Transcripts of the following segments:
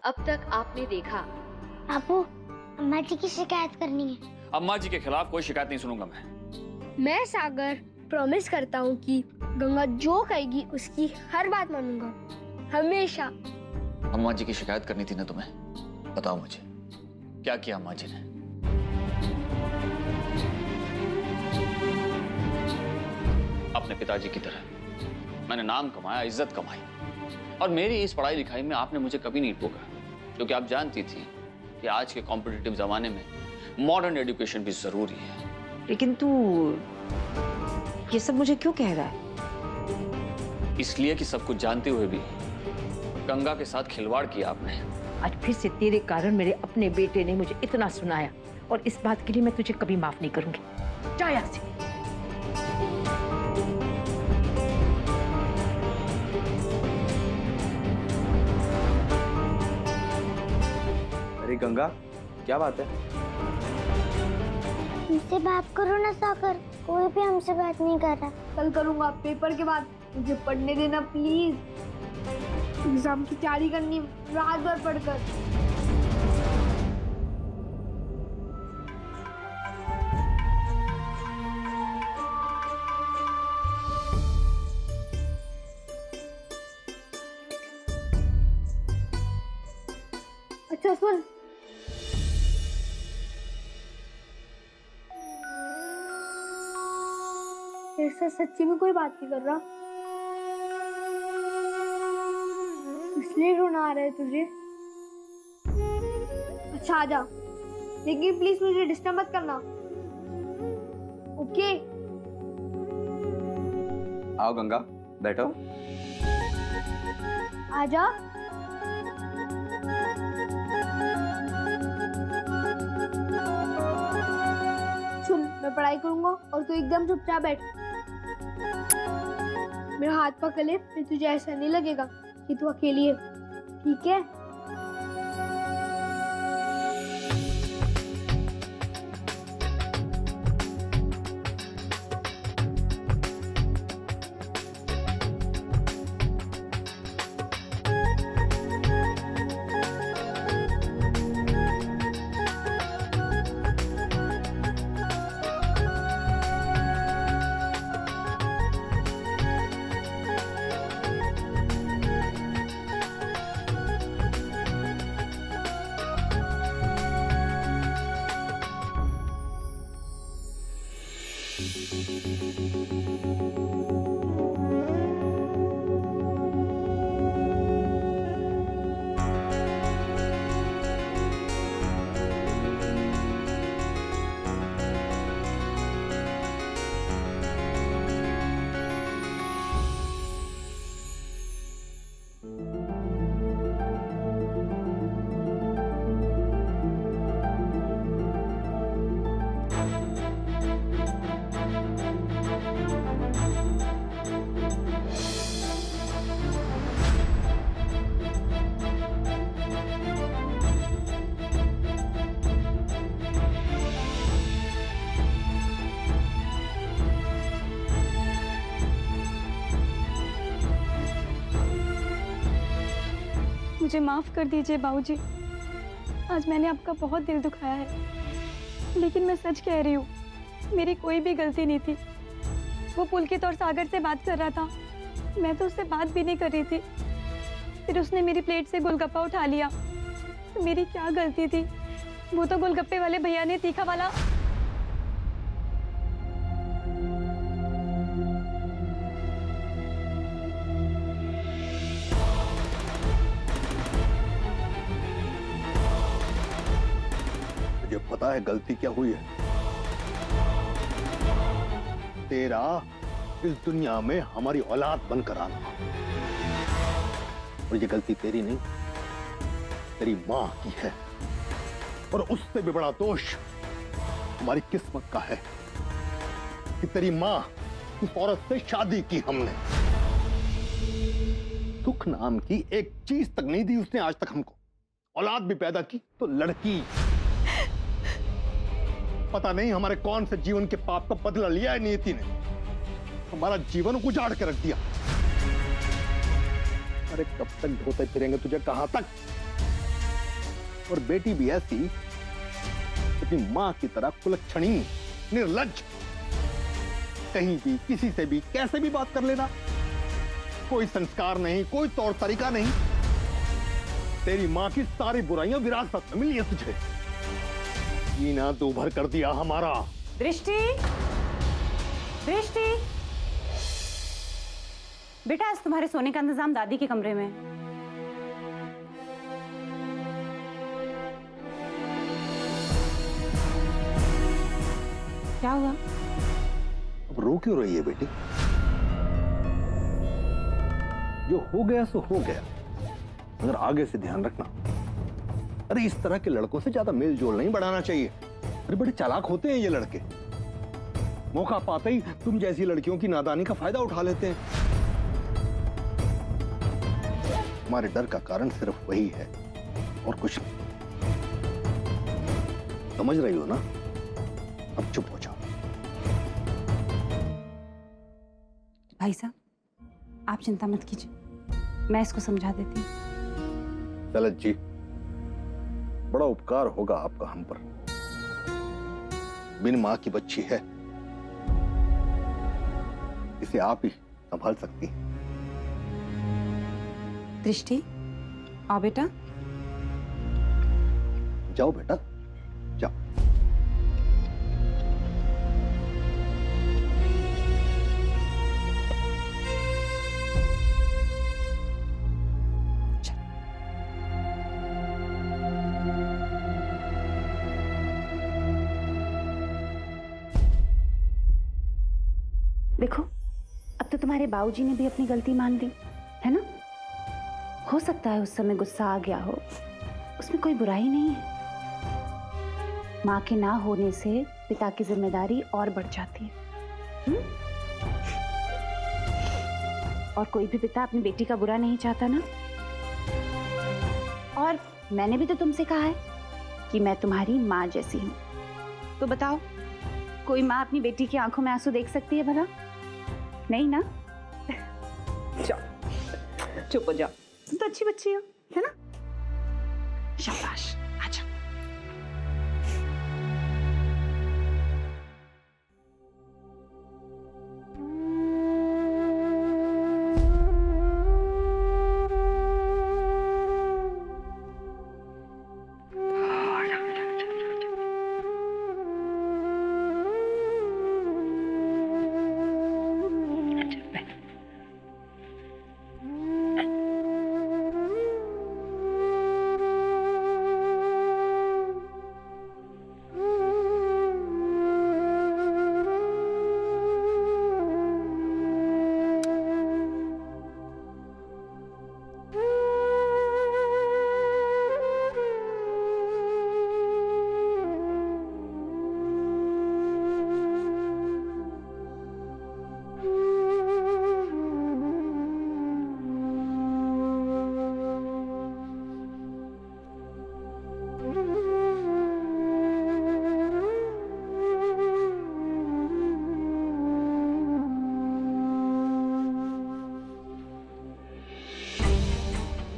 अब तक आपने देखा। बाबू, अम्मा जी की शिकायत करनी है। अम्मा जी के खिलाफ कोई शिकायत नहीं सुनूंगा मैं सागर प्रॉमिस करता हूँ कि गंगा जो कहेगी उसकी हर बात मानूंगा, हमेशा। अम्मा जी की शिकायत करनी थी ना तुम्हें? बताओ मुझे, क्या किया अम्मा जी ने? अपने पिताजी की तरह मैंने नाम कमाया, इज्जत कमाई, और मेरी इस पढ़ाई लिखाई में आपने मुझे कभी नहीं टोका, क्योंकि आप जानती थी कि आज के कॉम्पिटिटिव जमाने में मॉडर्न एजुकेशन भी जरूरी है। लेकिन तू ये सब मुझे क्यों कह रहा है? इसलिए कि सब कुछ जानते हुए भी गंगा के साथ खिलवाड़ किया आपने। आज फिर से तेरे कारण मेरे अपने बेटे ने मुझे इतना सुनाया, और इस बात के लिए मैं तुझे कभी माफ नहीं करूंगी। जा यहाँ से। अरे गंगा, क्या बात है? हमसे बात करो ना सागर, कोई भी हमसे बात नहीं कर रहा। कल करूंगा, पेपर के बाद मुझे पढ़ने देना प्लीज। एग्जाम की तैयारी करनी रात भर पढ़कर। अच्छा सुन, ऐसा सच्ची में कोई बात नहीं कर रहा, इसलिए रोना आ रहा है तुझे? अच्छा आजा, लेकिन प्लीज मुझे डिस्टर्ब मत करना, ओके? आओ गंगा, बैठो। आजा। सुन, मैं पढ़ाई करूंगा और तू एकदम चुपचाप बैठ। मेरा हाथ पकड़ ले, फिर तुझे ऐसा नहीं लगेगा कि तू अकेली है, ठीक है? मुझे माफ कर दीजिए बाबूजी, आज मैंने आपका बहुत दिल दुखाया है, लेकिन मैं सच कह रही हूँ, मेरी कोई भी गलती नहीं थी। वो पुलकित और सागर से बात कर रहा था, मैं तो उससे बात भी नहीं कर रही थी। फिर उसने मेरी प्लेट से गोलगप्पा उठा लिया, तो मेरी क्या गलती थी? वो तो गोलगप्पे वाले भैया ने तीखा वाला मुझे पता है गलती क्या हुई है। तेरा इस दुनिया में हमारी औलाद बनकर आना, और ये गलती तेरी नहीं, तेरी मां की है। और उससे भी बड़ा दोष हमारी किस्मत का है कि तेरी मां उस औरत से शादी की हमने। सुख नाम की एक चीज तक नहीं दी उसने आज तक हमको। औलाद भी पैदा की तो लड़की। पता नहीं हमारे कौन से जीवन के पाप का बदला लिया है नियति ने, हमारा जीवन उजाड़ के रख दिया। अरे कब तक ढोते फिरेंगे तुझे, कहां तक? और बेटी भी ऐसी, अपनी मां की तरह कुलक्षणी, निर्लज्ज, कहीं भी किसी से भी कैसे भी बात कर लेना, कोई संस्कार नहीं, कोई तौर तरीका नहीं। तेरी मां की सारी बुराइयां विरासत में मिली है तुझे। जीना दूभर कर दिया हमारा। दृष्टि, दृष्टि, बेटा आज तुम्हारे सोने का इंतजाम दादी के कमरे में है। क्या हुआ? अब रो क्यों रही है बेटी? जो हो गया सो हो गया, मगर आगे से ध्यान रखना। अरे इस तरह के लड़कों से ज्यादा मेल जोल नहीं बढ़ाना चाहिए। अरे बड़े चालाक होते हैं ये लड़के, मौका पाते ही तुम जैसी लड़कियों की नादानी का फायदा उठा लेते हैं। हमारे डर का कारण सिर्फ वही है और कुछ नहीं। समझ रही हो ना? अब चुप हो जाओ। भाई साहब, आप चिंता मत कीजिए, मैं इसको समझा देती हूँ। ललित जी, बड़ा उपकार होगा आपका हम पर। बिन मां की बच्ची है, इसे आप ही संभाल सकती हैं। दृष्टि, आओ बेटा। जाओ बेटा, जाओ। देखो, अब तो तुम्हारे बाबूजी ने भी अपनी गलती मान ली है ना। हो सकता है उस समय गुस्सा आ गया हो, उसमें कोई बुराई नहीं है। माँ के ना होने से पिता की जिम्मेदारी और बढ़ जाती है। और कोई भी पिता अपनी बेटी का बुरा नहीं चाहता ना। और मैंने भी तो तुमसे कहा है कि मैं तुम्हारी माँ जैसी हूँ। तो बताओ, कोई माँ अपनी बेटी की आंखों में आंसू देख सकती है भला? नहीं ना। जाओ, चुप हो जाओ, तुम तो अच्छी बच्ची हो, है ना। शाबाश, आजा।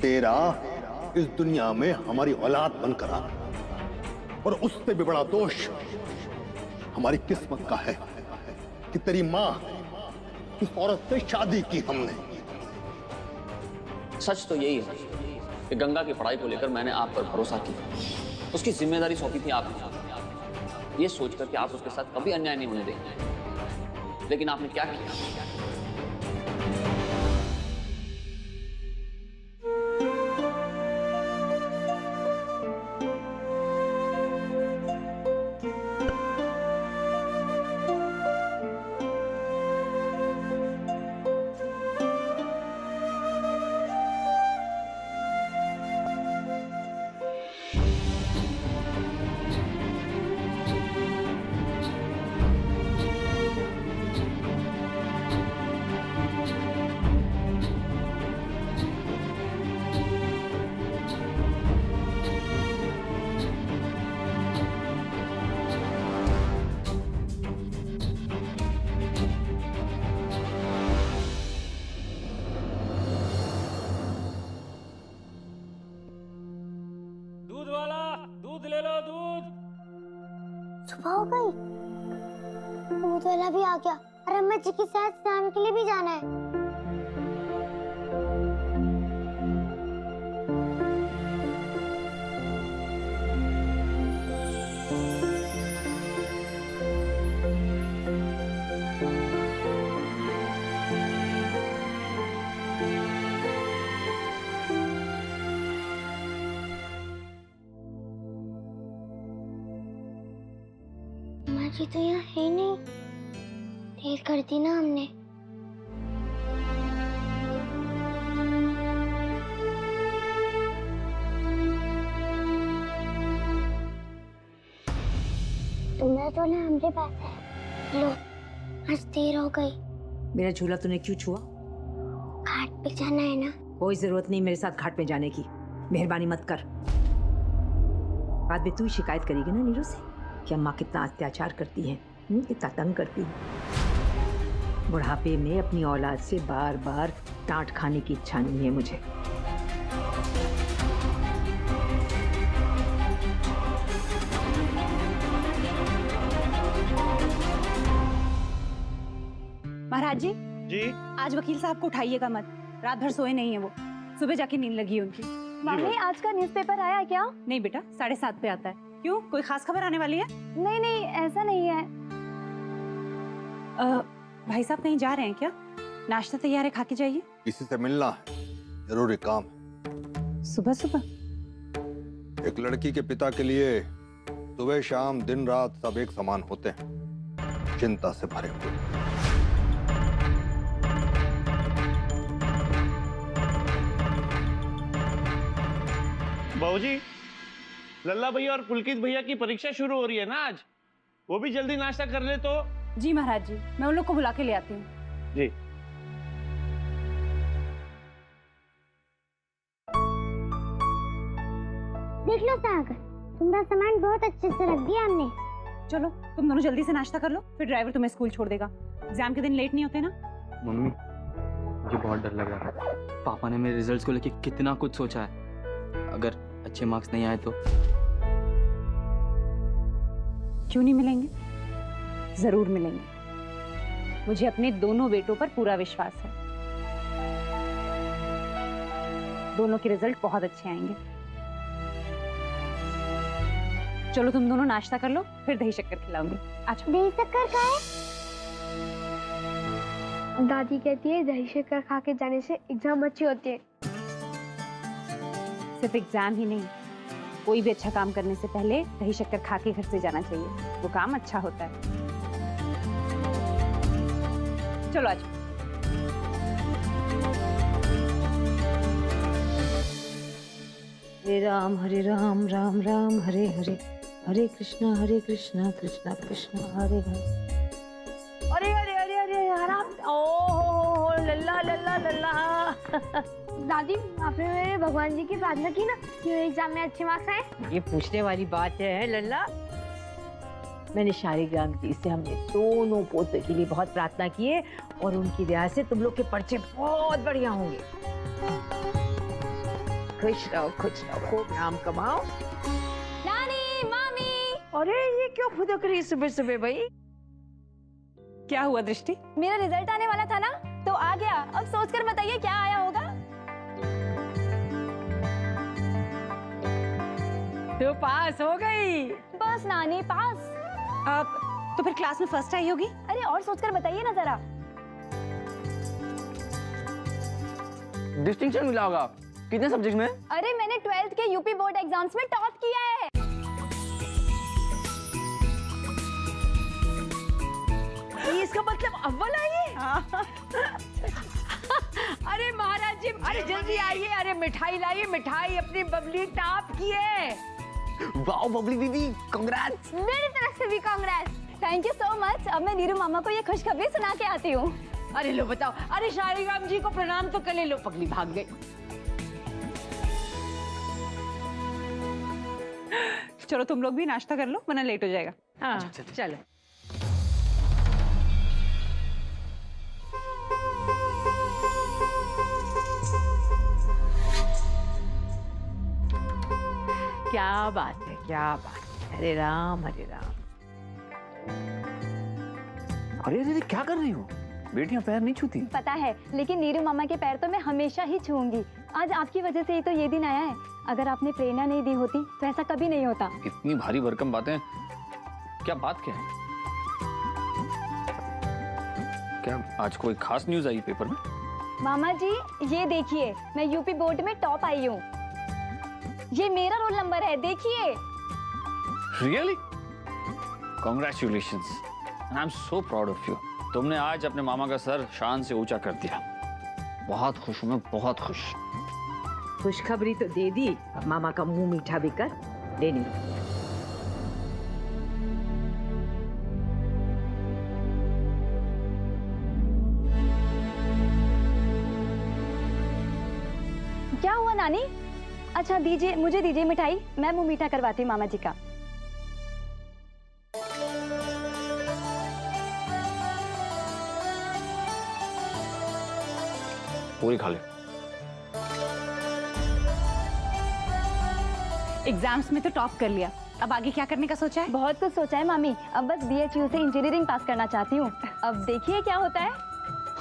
तेरा इस दुनिया में हमारी औलाद बनकर आना, और उससे भी बड़ा दोष हमारी किस्मत का है कि तेरी मां इस औरत से शादी की हमने। सच तो यही है कि गंगा की पढ़ाई को लेकर मैंने आप पर भरोसा किया, उसकी जिम्मेदारी सौंपी थी आपने, ये सोचकर कि आप उसके साथ कभी अन्याय नहीं होने देंगे। लेकिन आपने क्या किया? सुबह हो गई, दूध वाला भी आ गया और अम्मा जी के साथ स्नान के लिए भी जाना है। अम्मा जी तो यहाँ है नहीं, देर कर दी ना हमने। तुम्हारा झूला हमारे पास है, लो आज देर हो गई। मेरा झूला तूने क्यों छुआ? घाट पे जाना है ना। कोई जरूरत नहीं मेरे साथ घाट में जाने की, मेहरबानी मत कर। बाद में तू ही शिकायत करेगी ना नीरू से कि अम्मा कितना अत्याचार करती है, कितना तंग करती है। बुढ़ापे में अपनी औलाद से बार बार डांट खाने की इच्छा नहीं है मुझे। महाराज जी, जी आज वकील साहब को उठाइएगा मत, रात भर सोए नहीं है वो, सुबह जाके नींद लगी है उनकी। मम्मी आज का न्यूज़पेपर आया क्या? नहीं बेटा, 7:30 पे आता है। क्यों, कोई खास खबर आने वाली है? नहीं नहीं ऐसा नहीं है। भाई साहब कहीं जा रहे हैं क्या? नाश्ता तैयार है, खा के जाइए। किसी से मिलना है, जरूरी काम है। सुबह सुबह? एक लड़की के पिता के लिए सुबह शाम दिन रात सब एक समान होते हैं, चिंता से भरे हुए। बाबूजी, लल्ला भैया और पुलकित भैया की परीक्षा शुरू हो रही है ना आज, वो भी जल्दी नाश्ता कर ले तो। जी महाराज जी, मैं उन लोग को बुला के ले आती हूँ। जी देख लो सागर, तुम्हारा सामान बहुत अच्छे से रख दिया हमने। चलो तुम दोनों जल्दी से नाश्ता कर लो, फिर ड्राइवर तुम्हें स्कूल छोड़ देगा। एग्जाम के दिन लेट नहीं होते ना। मम्मी, मुझे बहुत डर लग रहा है। पापा ने मेरे रिजल्ट्स को लेके कितना कुछ सोचा है। अगर अच्छे मार्क्स नहीं आए तो? क्यों नहीं मिलेंगे? जरूर मिलेंगे। मुझे अपने दोनों बेटों पर पूरा विश्वास है। दोनों के रिजल्ट बहुत अच्छे आएंगे। चलो तुम दोनों नाश्ता कर लो, फिर दही शक्कर खिलाऊंगी। अच्छा। दही शक्कर का है? दादी कहती है दही शक्कर खा के जाने से एग्जाम अच्छी होती है। सिर्फ एग्जाम ही नहीं, कोई भी अच्छा काम करने से पहले दही शक्कर खा के घर से जाना चाहिए, वो काम अच्छा होता है। चलो आज। हरे राम राम राम हरे हरे, हरे कृष्णा कृष्णा कृष्णा हरे हरे। अरे अरे अरे अरे हराम, ओ लल्ला लल्ला लल्ला। दादी, आपने मेरे भगवान जी की प्रार्थना की ना कि मेरे एग्जाम में अच्छे मार्क्स आए? ये पूछने वाली बात है लल्ला। मैंने शालिग्राम जी से हमने दोनों पोते के लिए बहुत प्रार्थना की है और उनकी दया से तुम लोग के पर्चे बहुत बढ़िया होंगे। खुश रहो, खूब नाम कमाओ। नानी, मामी। अरे ये क्यों फुदक रही सुबह सुबह भाई? क्या हुआ दृष्टि? मेरा रिजल्ट आने वाला था ना, तो आ गया। अब सोचकर बताइए क्या आया होगा? तो पास हो गई। बस नानी, पास। अब तो फिर क्लास में फर्स्ट आई होगी। अरे और सोचकर बताइए ना जरा। डिस्टिंक्शन मिला होगा। कितने सब्जेक्ट में? अरे मैंने 12th के यूपी बोर्ड एग्जाम्स में टॉप किया है। इसका मतलब अव्वल आई है? अरे महाराज जी, अरे जल्दी आइए, अरे मिठाई लाइए, मिठाई अपनी बबली टॉप की है। वाओ बबली दीदी, कांग्रेट्स। मेरी तरफ से भी Congress. Thank you so much. अब मैं नीरू मामा को ये खुशखबरी सुना के आती हूँ। अरे लो बताओ, अरे शालिग्राम जी को प्रणाम तो कर ले। लो पगली भाग गई। चलो तुम लोग भी नाश्ता कर लो, वरना लेट हो जाएगा। हाँ चलो। क्या बात है, क्या बात है। हरे राम हरे राम। अरे अरे क्या कर रही हो? बेटियां पैर नहीं छूती। पता है, लेकिन नीरू मामा के पैर तो मैं हमेशा ही छूऊंगी। आज आपकी वजह से ही तो ये दिन आया है। अगर आपने प्रेरणा नहीं दी होती तो ऐसा कभी नहीं होता। इतनी भारी भरकम बातें, क्या बात क्या है? क्या आज कोई खास न्यूज आई पेपर में? मामा जी ये देखिए, मैं यूपी बोर्ड में टॉप आई हूँ। ये मेरा रोल नंबर है, देखिए। Really? Congratulations, I am so proud of you. तुमने आज अपने मामा का सर शान से ऊंचा कर दिया। बहुत खुश हूं मैं, बहुत खुश। खुशखबरी तो दे दी, अब मामा का मुंह मीठा भी कर। ले नीरू। क्या हुआ नानी? अच्छा दीजिए, मुझे दीजिए मिठाई, मैं मुंह मीठा करवाती हूँ मामा जी का। पूरी खा ले। एग्जाम्स में तो टॉप कर लिया, अब आगे क्या करने का सोचा है? बहुत कुछ सोचा है मामी, अब बस BHU से इंजीनियरिंग पास करना चाहती हूँ। अब देखिए क्या होता है।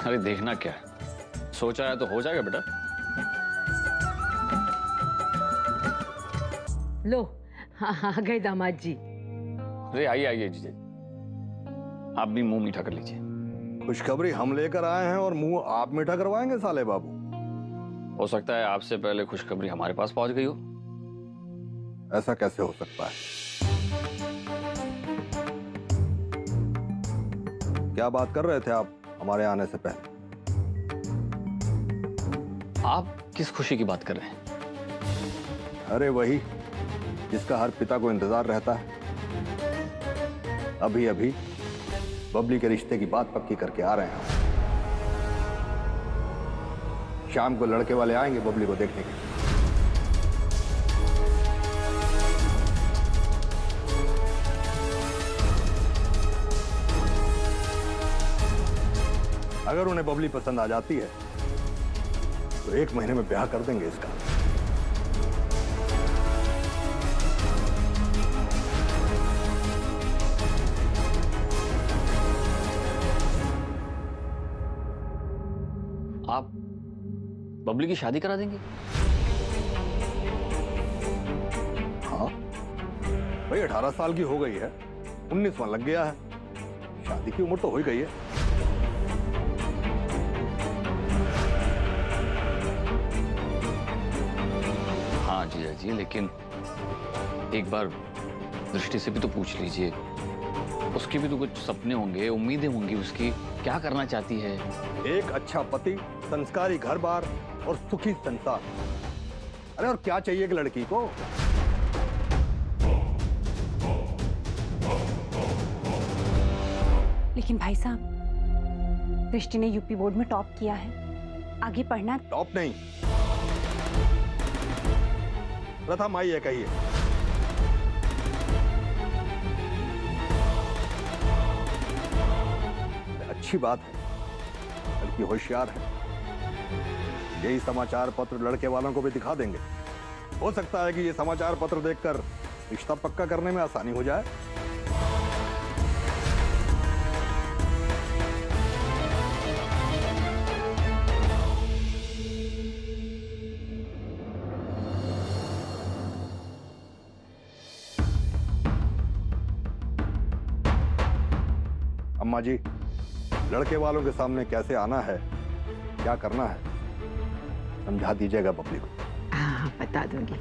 अरे देखना क्या है, सोचा है तो हो जाएगा बेटा। लो, हाँ आ गए दामाद जी। अरे आइए आइए जीजे, आप भी मुंह मीठा कर लीजिए। खुशखबरी हम लेकर आए हैं और मुंह आप मीठा करवाएंगे साले बाबू? हो सकता है आपसे पहले खुशखबरी हमारे पास पहुंच गई हो। ऐसा कैसे हो सकता है? क्या बात कर रहे थे आप हमारे आने से पहले? आप किस खुशी की बात कर रहे हैं? अरे वही जिसका हर पिता को इंतजार रहता है। अभी अभी बबली के रिश्ते की बात पक्की करके आ रहे हैं। शाम को लड़के वाले आएंगे बबली को देखने के लिए। अगर उन्हें बबली पसंद आ जाती है तो 1 महीने में ब्याह कर देंगे इसका। आप बबली की शादी करा देंगे? हाँ भाई, 18 साल की हो गई है, 19वां लग गया है, शादी की उम्र तो हो ही गई है। हाँ जीजा जी, लेकिन एक बार दृष्टि से भी तो पूछ लीजिए। उसके भी तो कुछ सपने होंगे, उम्मीदें होंगी उसकी। क्या करना चाहती है? एक अच्छा पति, संस्कारी घर बार और सुखी संसार। अरे और क्या चाहिए एक लड़की को? लेकिन भाई साहब, दृष्टि ने यूपी बोर्ड में टॉप किया है, आगे पढ़ना। टॉप नहीं, प्रथम आई है कहिए। अच्छी बात है, लड़की होशियार है। यही समाचार पत्र लड़के वालों को भी दिखा देंगे। हो सकता है कि ये समाचार पत्र देखकर रिश्ता पक्का करने में आसानी हो जाए। अम्मा जी, लड़के वालों के सामने कैसे आना है, क्या करना है, समझा दीजिएगा बबली को। हाँ बता दूंगी।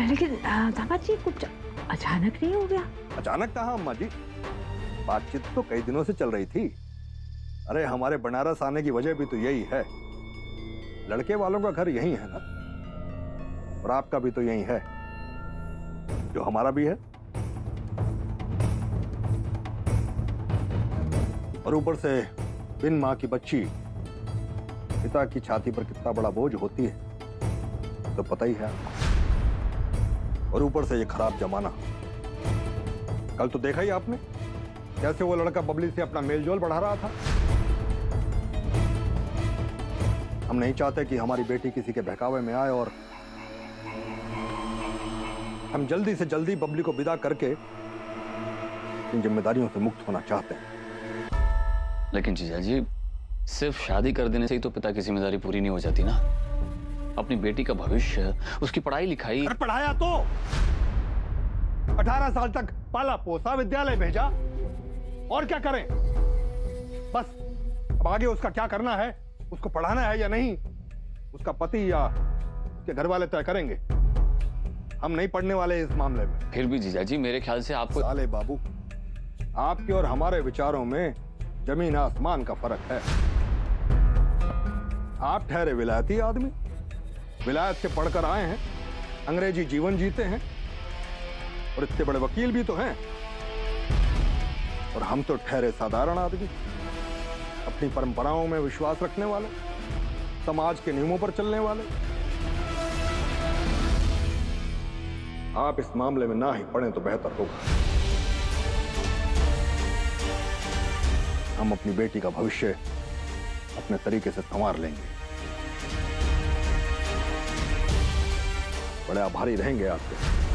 लेकिन दामाद जी कुछ अचानक नहीं हो गया? अचानक कहाँ अम्मा जी, बातचीत तो कई दिनों से चल रही थी। अरे हमारे बनारस आने की वजह भी तो यही है, लड़के वालों का घर यही है ना, और आपका भी तो यही है जो हमारा भी है। और ऊपर से बिन मां की बच्ची पिता की छाती पर कितना बड़ा बोझ होती है तो पता ही है आपको। और ऊपर से ये खराब जमाना, कल तो देखा ही आपने कैसे वो लड़का बबली से अपना मेलजोल बढ़ा रहा था। हम नहीं चाहते कि हमारी बेटी किसी के बहकावे में आए और हम जल्दी से जल्दी बबली को विदा करके इन जिम्मेदारियों से मुक्त होना चाहते हैं। लेकिन जीजा जी, सिर्फ शादी कर देने से ही तो पिता की जिम्मेदारी पूरी नहीं हो जाती ना। अपनी बेटी का भविष्य, उसकी पढ़ाई लिखाई। अरे पढ़ाया तो 18 साल तक पाला पोसा, विद्यालय भेजा, और क्या करें? बस अब आगे उसका क्या करना है, उसको पढ़ाना है या नहीं, उसका पति या उसके घर वाले तय करेंगे। हम नहीं पढ़ने वाले इस मामले में। फिर भी जीजा जी, मेरे ख्याल से आपको। साले बाबू, आपके और हमारे विचारों में जमीन आसमान का फर्क है। आप ठहरे विलायती आदमी, विलायत से पढ़कर आए हैं, अंग्रेजी जीवन जीते हैं, और इतने बड़े वकील भी तो हैं। और हम तो ठहरे साधारण आदमी, अपनी परंपराओं में विश्वास रखने वाले, समाज के नियमों पर चलने वाले। आप इस मामले में ना ही पढ़ें तो बेहतर होगा। हम अपनी बेटी का भविष्य अपने तरीके से संवार लेंगे। बड़े आभारी रहेंगे आपके।